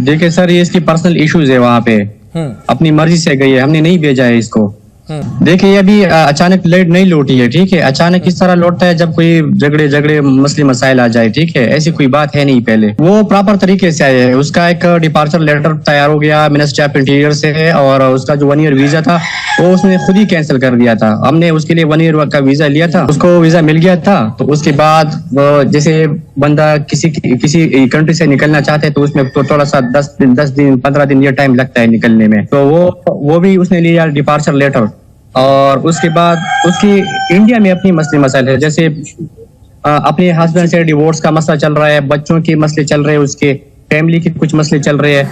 دیکھیں سر یہ اس کی پرسنل ایشوز ہے وہاں پہ، اپنی مرضی سے گئی ہے، ہم نے نہیں بھیجا ہے اس کو۔ دیکھیں یہ ابھی اچانک لیٹ نہیں لوٹی ہے، ٹھیک ہے، اچانک اس طرح لوٹتا ہے جب کوئی جھگڑے مسئلے مسائل آ جائے، ٹھیک ہے، ایسی کوئی بات ہے نہیں پہلے، وہ پراپر طریقے سے آئے ہیں، اس کا ایک ڈپارچر لیٹر تیار ہو گیا منسٹری آف انٹیریئر سے، اور اس کا جو 1 ایئر ویزا تھا وہ اس نے خود ہی کینسل کر دیا تھا، ہم نے اس کے لیے 1 ایئر کا ویزا لیا تھا، اس کو ویزا مل گیا تھا، تو اس کے بعد جیسے بندہ کسی کنٹری سے نکلنا چاہتے ہیں تو اس میں تھوڑا سا 10 دن 15 دن یہ ٹائم لگتا ہے نکلنے میں، تو وہ بھی اس نے لیا ڈپارچر لیٹر، اور اس کے بعد اس کی انڈیا میں اپنی مسئلے مسائل ہے، جیسے اپنے ہسبینڈ سے ڈیورس کا مسئلہ چل رہا ہے، بچوں کے مسئلے چل رہے ہیں، اس کے فیملی کے کچھ مسئلے چل رہے ہیں،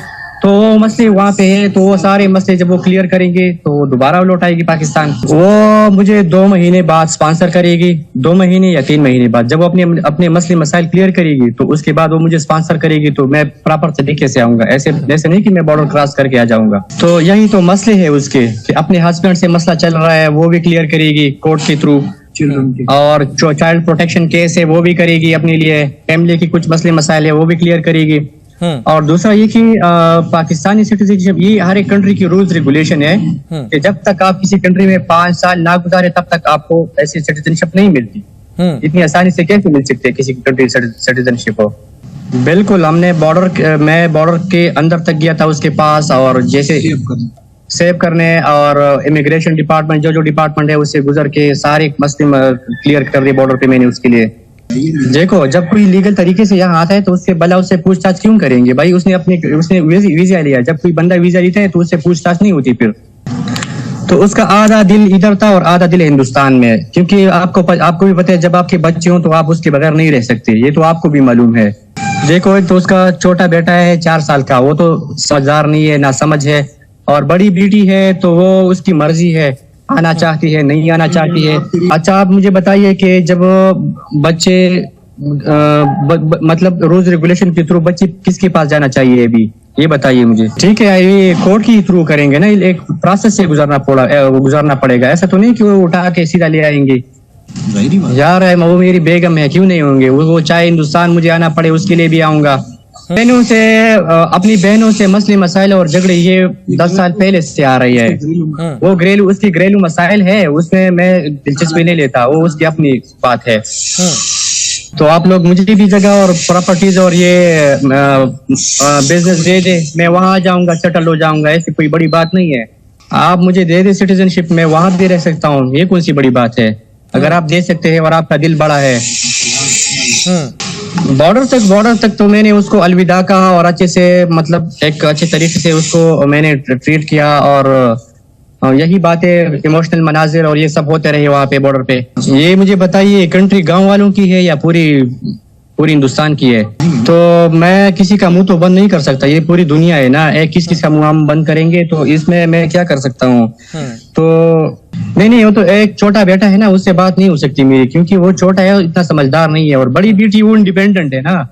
تو وہ مسئلے وہاں پہ ہے، تو وہ سارے مسئلے جب وہ کلیئر کریں گے تو دوبارہ لوٹ آئے گی پاکستان۔ وہ مجھے 2 مہینے بعد اسپانسر کرے گی، 2 مہینے یا 3 مہینے بعد، جب وہ اپنے مسئلے مسائل کلیئر کرے گی تو اس کے بعد وہ مجھے اسپانسر کرے گی، تو میں پراپر طریقے سے آؤں گا، ایسے نہیں کہ میں بارڈر کراس کر کے آ جاؤں گا۔ تو یہی تو مسئلے ہے اس کے، کہ اپنے ہسبینڈ سے مسئلہ چل رہا ہے وہ بھی کلیئر کرے گی کورٹ کے تھرو، اور جو چائلڈ پروٹیکشن کیس ہے وہ بھی کرے گی اپنے لیے، فیملی کے کچھ مسئلے مسائل ہے وہ بھی کلیئر کرے گی، اور دوسرا یہ کہ پاکستانی سٹیزن شپ یہ ہر ایک کنٹری کی رولز ریگولیشن ہے کہ جب تک آپ کسی کنٹری میں 5 سال نہ گزارے تب تک آپ کو ایسی سٹیزن شپ نہیں ملتی، اتنی آسانی سے کیسے مل سکتے کسی کنٹری سٹیزن شپ ہو؟ بالکل، ہم نے میں بارڈر کے اندر تک گیا تھا اس کے پاس، اور جیسے سیو کرنے اور امیگریشن ڈپارٹمنٹ جو ڈپارٹمنٹ ہے اس سے گزر کے سارے مسئلے کلیئر کر دیے بارڈر پہ میں نے اس کے لیے۔ دیکھو جب کوئی لیگل طریقے سے یہاں آتا ہے تو اس سے بلا اس سے پوچھ تاچھ کیوں کریں گے بھائی، اس نے ویزا لیا، جب کوئی بندہ ویزا لیتا ہے تو اس سے پوچھ تاچھ نہیں ہوتی پھر، تو اس کا آدھا دل ادھر تھا اور آدھا دل ہندوستان میں، کیونکہ آپ کو بھی پتہ ہے جب آپ کے بچے ہوں تو آپ اس کے بغیر نہیں رہ سکتے، یہ تو آپ کو بھی معلوم ہے۔ دیکھو ایک تو اس کا چھوٹا بیٹا ہے 4 سال کا، وہ تو سمجھدار نہیں ہے، نہ سمجھ ہے، اور بڑی بیٹی ہے تو وہ اس کی مرضی ہے، آنا چاہتی ہے نہیں آنا چاہتی ہے۔ اچھا آپ مجھے بتائیے کہ جب بچے مطلب رولز ریگولیشن کے تھرو بچے کس کے پاس جانا چاہیے ابھی یہ بتائیے مجھے، ٹھیک ہے، یہ کورٹ کے تھرو کریں گے نا، ایک پروسیس سے گزارنا پڑے گا، ایسا تو نہیں کہ وہ اٹھا کے سیدھا لے آئیں گے یار، وہ میری بیگم ہے کیوں نہیں ہوں گے، وہ چاہے ہندوستان مجھے آنا پڑے اس کے لیے بھی آؤں گا۔ اپنی بہنوں سے مسئلے مسائل اور جھگڑے یہ 10 سال پہلے سے آ رہی ہے، وہ اس کی گھریلو مسائل ہے، اس میں دلچسپی نہیں لیتا، وہ اس کی اپنی بات ہے۔ تو آپ لوگ مجھے بھی جگہ اور پراپرٹیز اور یہ بزنس دے دے، میں وہاں آ جاؤں گا، سیٹل ہو جاؤں گا، ایسی کوئی بڑی بات نہیں ہے۔ آپ مجھے دے دے سٹیزن شپ، میں وہاں بھی رہ سکتا ہوں، یہ کون سی بڑی بات ہے اگر آپ دے سکتے ہیں اور آپ کا دل بڑا ہے۔ بارڈر تک تو میں نے اس کو الوداع کہا، اور اچھے سے مطلب ایک اچھے طریقے سے اس کو میں نے ٹریٹ کیا، اور یہی باتیں ایموشنل مناظر اور یہ سب ہوتے رہے وہاں پہ بارڈر پہ۔ یہ مجھے بتائیے کنٹری گاؤں والوں کی ہے یا پوری ہندوستان کی ہے؟ تو میں کسی کا منہ تو بند نہیں کر سکتا، یہ پوری دنیا ہے نا، کس کا منہ ہم بند کریں گے تو اس میں کیا کر سکتا ہوں؟ تو نہیں وہ تو ایک چھوٹا بیٹا ہے نا، اس سے بات نہیں ہو سکتی میری، کیونکہ وہ چھوٹا ہے، اتنا سمجھدار نہیں ہے، اور بڑی بیٹی وہ انڈیپینڈنٹ ہے نا،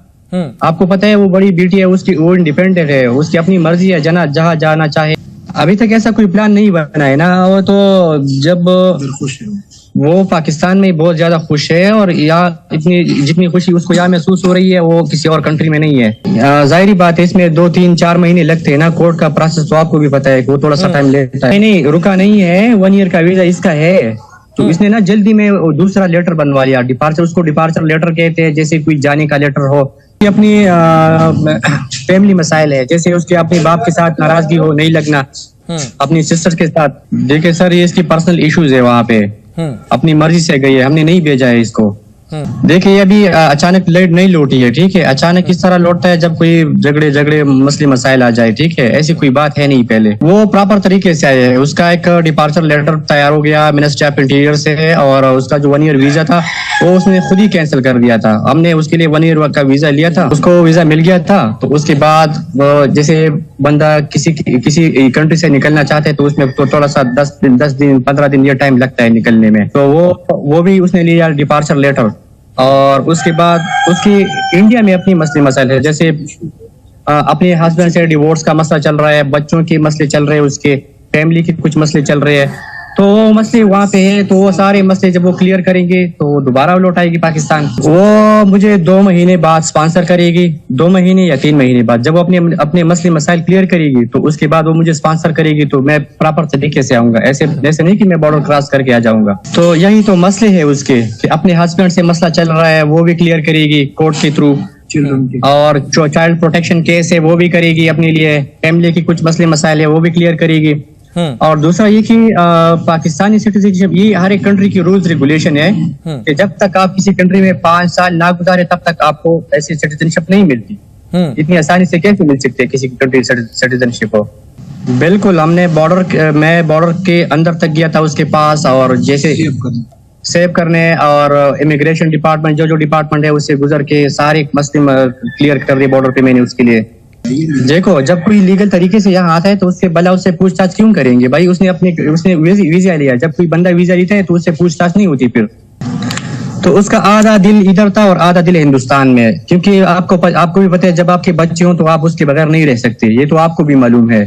آپ کو پتہ ہے وہ بڑی بیٹی ہے اس کی، وہ انڈیپینڈنٹ ہے، اس کی اپنی مرضی ہے، جہاں جانا چاہے۔ ابھی تک ایسا کوئی پلان نہیں بنا ہے نا، وہ تو جب وہ پاکستان میں بہت زیادہ خوش ہے، اور یہاں جتنی خوشی اس کو یہاں محسوس ہو رہی ہے وہ کسی اور کنٹری میں نہیں ہے۔ ظاہری بات ہے اس میں 2 3 4 مہینے لگتے ہیں نا، کورٹ کا پروسیس تو آپ کو بھی پتہ ہے کہ وہ تھوڑا سا ٹائم لیتا ہے۔ نہیں رکا نہیں ہے، 1 ایئر کا ویزا اس کا ہے، تو اس نے نا جلدی میں دوسرا لیٹر بنوا لیا، ڈپارچر، اس کو ڈپارچر لیٹر کہتے ہیں، جیسے کوئی جانے کا لیٹر ہو، اپنی فیملی مسائل ہے، جیسے اس کے اپنے باپ کے ساتھ ناراضگی ہو، نہیں لگنا، اپنی سسٹر کے ساتھ۔ دیکھیں سر یہ اس کی پرسنل ایشوز ہے وہاں پہ، اپنی مرضی سے گئی ہے، ہم نے نہیں بھیجا ہے اس کو۔ دیکھیں یہ ابھی اچانک لیٹ نہیں لوٹی ہے، ٹھیک ہے، اچانک اس طرح لوٹتا ہے جب کوئی جھگڑے مسئلے مسائل آ جائے، ٹھیک ہے، ایسی کوئی بات ہے نہیں پہلے، وہ پراپر طریقے سے آئے ہیں، اس کا ایک ڈپارچر لیٹر تیار ہو گیا منسٹری آف انٹیریئر سے، اور اس کا جو 1 ایئر ویزا تھا وہ اس نے خود ہی کینسل کر دیا تھا، ہم نے اس کے لیے 1 ایئر کا ویزا لیا تھا، اس کو ویزا مل گیا تھا، تو اس کے بعد جیسے بندہ کسی کنٹری سے نکلنا چاہتے ہیں تو اس میں تھوڑا سا 10 دن 15 دن یہ ٹائم لگتا ہے نکلنے میں، تو وہ بھی اس نے لیا ڈپارچر لیٹر، اور اس کے بعد اس کی انڈیا میں اپنی مسئلے مسائل ہے، جیسے اپنے ہسبینڈ سے ڈیورس کا مسئلہ چل رہا ہے، بچوں کے مسئلے چل رہے ہیں، اس کے فیملی کے کچھ مسئلے چل رہے ہیں، تو وہ مسئلے وہاں پہ ہے، تو وہ سارے مسئلے جب وہ کلیئر کریں گے تو دوبارہ وہ لوٹ آئے گی پاکستان. وہ مجھے 2 مہینے بعد اسپانسر کرے گی، 2 مہینے یا 3 مہینے بعد جب وہ اپنے مسئلے مسائل کلیئر کرے گی تو اس کے بعد وہ مجھے اسپانسر کرے گی، تو میں پراپر طریقے سے آؤں گا، ایسے نہیں کہ میں بارڈر کراس کر کے آ جاؤں گا. تو یہی تو مسئلے ہے اس کے کہ اپنے ہسبینڈ سے مسئلہ چل رہا ہے وہ بھی کلیئر کرے گی کورٹ کے تھرو، اور جو چائلڈ پروٹیکشن کیس ہے وہ بھی کرے گی اپنے لیے، فیملی کی کچھ مسئلے مسائل ہے وہ بھی کلیئر کرے گی. اور دوسرا یہ کہ پاکستانی سٹیزن شپ یہ ہر ایک کنٹری کی رولز ریگولیشن ہے کہ جب تک آپ کسی کنٹری میں 5 سال نہ گزارے تب تک آپ کو ایسی سٹیزن شپ نہیں ملتی. اتنی آسانی سے کیسے مل سکتے کسی کنٹری سٹیزن شپ ہو؟ بالکل، ہم نے میں بارڈر کے اندر تک گیا تھا اس کے پاس، اور جیسے سیو کرنے اور امیگریشن ڈپارٹمنٹ جو ڈپارٹمنٹ ہے اس سے گزر کے سارے مسئلے کلیئر کر دیے بارڈر پہ میں نے اس کے لیے. دیکھو جب کوئی لیگل طریقے سے یہاں آتا ہے تو اس سے بلا اس سے پوچھ تاچھ کیوں کریں گے بھائی؟ اس نے ویزا لیا، جب کوئی بندہ ویزا لیتا ہے تو اس سے پوچھ تاچھ نہیں ہوتی پھر. تو اس کا آدھا دل ادھر تھا اور آدھا دل ہندوستان میں، کیونکہ آپ کو بھی پتہ ہے جب آپ کے بچے ہوں تو آپ اس کے بغیر نہیں رہ سکتے، یہ تو آپ کو بھی معلوم ہے.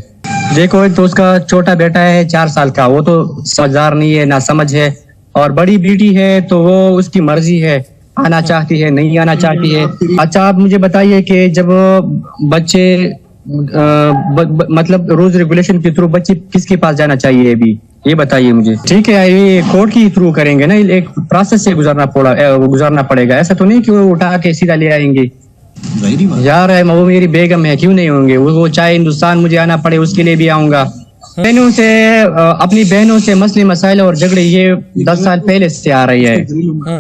دیکھو ایک تو اس کا چھوٹا بیٹا ہے 4 سال کا، وہ تو سمجھدار نہیں ہے، نہ سمجھ ہے، اور بڑی بیٹی ہے تو وہ اس کی مرضی ہے، آنا چاہتی ہے نہیں آنا چاہتی ہے. اچھا آپ مجھے بتائیے کہ جب بچے مطلب رولز ریگولیشن کے تھرو بچے کس کے پاس جانا چاہیے ابھی یہ بتائیے مجھے. ٹھیک ہے یہ کورٹ کی تھرو کریں گے نا، ایک پروسیس سے گزارنا پڑے گا، ایسا تو نہیں کہ وہ اٹھا کے سیدھا لے آئیں گے. یار وہ میری بیگم ہے، کیوں نہیں ہوں گے؟ وہ چاہے ہندوستان مجھے آنا پڑے اس کے لیے بھی آؤں گا. اپنی بہنوں سے مسئلے مسائل اور جھگڑے یہ 10 سال پہلے سے آ رہی ہے.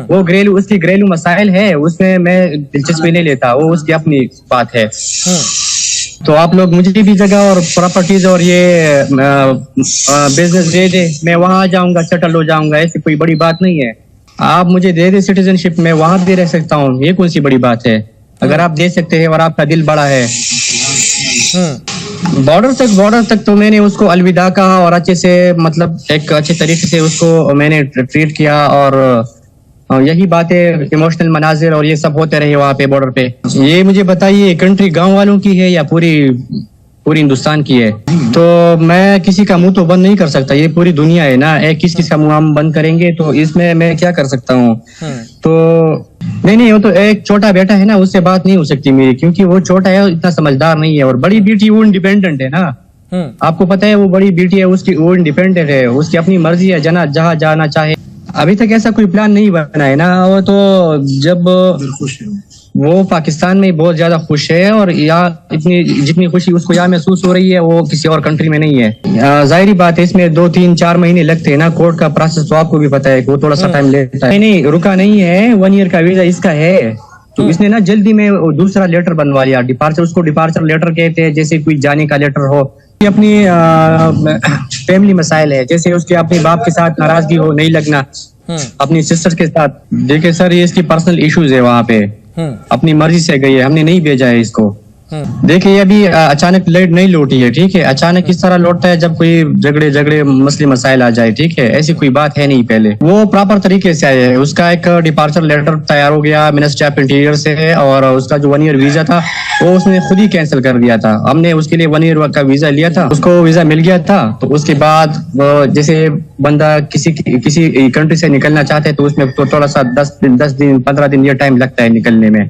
وہ اس کی گھریلو مسائل ہے، اس میں دلچسپی نہیں لیتا، وہ اس کی اپنی بات ہے. تو آپ لوگ مجھے بھی جگہ اور پراپرٹیز اور یہ بزنس دے دے، میں وہاں جاؤں گا، سیٹل ہو جاؤں گا، ایسی کوئی بڑی بات نہیں ہے. آپ مجھے دے دے سٹیزن شپ، میں وہاں بھی رہ سکتا ہوں، یہ کون سی بڑی بات ہے اگر آپ دے سکتے ہیں اور آپ کا دل بڑا ہے. بارڈر تک تو میں نے اس کو الوداع کہا اور اچھے سے مطلب ایک اچھے طریقے سے اس کو میں نے ٹریٹ کیا، اور یہی باتیں ایموشنل مناظر اور یہ سب ہوتے رہے وہاں پہ بارڈر پہ. یہ مجھے بتائیے کنٹری گاؤں والوں کی ہے یا پوری ہندوستان کی ہے؟ تو میں کسی کا منہ تو بند نہیں کر سکتا، یہ پوری دنیا ہے نا، کس کا منہ ہم بند کریں گے؟ تو اس میں کیا کر سکتا ہوں؟ تو نہیں وہ تو ایک چھوٹا بیٹا ہے نا، اس سے بات نہیں ہو سکتی میری، کیونکہ وہ چھوٹا ہے، اتنا سمجھدار نہیں ہے. اور بڑی بیٹی وہ انڈیپینڈنٹ ہے نا، آپ کو پتہ ہے وہ بڑی بیٹی ہے، وہ انڈیپینڈنٹ ہے، اس کی اپنی مرضی ہے، جہاں جانا چاہے. ابھی تک ایسا کوئی پلان نہیں بنا ہے نا. وہ تو جب وہ پاکستان میں بہت زیادہ خوش ہے، اور یہاں جتنی خوشی اس کو یہاں محسوس ہو رہی ہے وہ کسی اور کنٹری میں نہیں ہے. ظاہری بات ہے اس میں 2 3 4 مہینے لگتے ہیں نا، کورٹ کا پروسیس تو آپ کو بھی پتہ ہے کہ وہ تھوڑا سا ٹائم لیتا ہے. نہیں رکا نہیں ہے، 1 ایئر کا ویزا اس کا ہے، تو اس نے نا جلدی میں دوسرا لیٹر بنوا لیا، ڈپارچر، اس کو ڈپارچر لیٹر کہتے ہیں، جیسے کوئی جانے کا لیٹر ہو. اپنی فیملی مسائل ہے، جیسے اس کے اپنے باپ کے ساتھ ناراضگی ہو، نہیں لگنا، اپنی سسٹر کے ساتھ. دیکھیں سر یہ اس کی پرسنل ایشوز ہے، وہاں پہ اپنی مرضی سے گئی ہے، ہم نے نہیں بھیجا ہے اس کو. دیکھیں یہ ابھی اچانک نہیں لوٹی ہے، ٹھیک ہے، اچانک اس طرح لوٹتا ہے جب کوئی جھگڑے مسئلے مسائل آ جائے، ٹھیک ہے، ایسی کوئی بات ہے نہیں. پہلے وہ پراپر طریقے سے آئے ہیں، اس کا ایک ڈپارچر لیٹر تیار ہو گیا منسٹری آف انٹیریئر سے، اور اس کا جو 1 ایئر ویزا تھا وہ اس نے خود ہی کینسل کر دیا تھا. ہم نے اس کے لیے 1 ایئر کا ویزا لیا تھا، اس کو ویزا مل گیا تھا. تو اس کے بعد جیسے بندہ کسی کنٹری سے نکلنا چاہتے ہیں تو اس میں تھوڑا سا 10 دن 15 دن یہ ٹائم لگتا ہے نکلنے میں.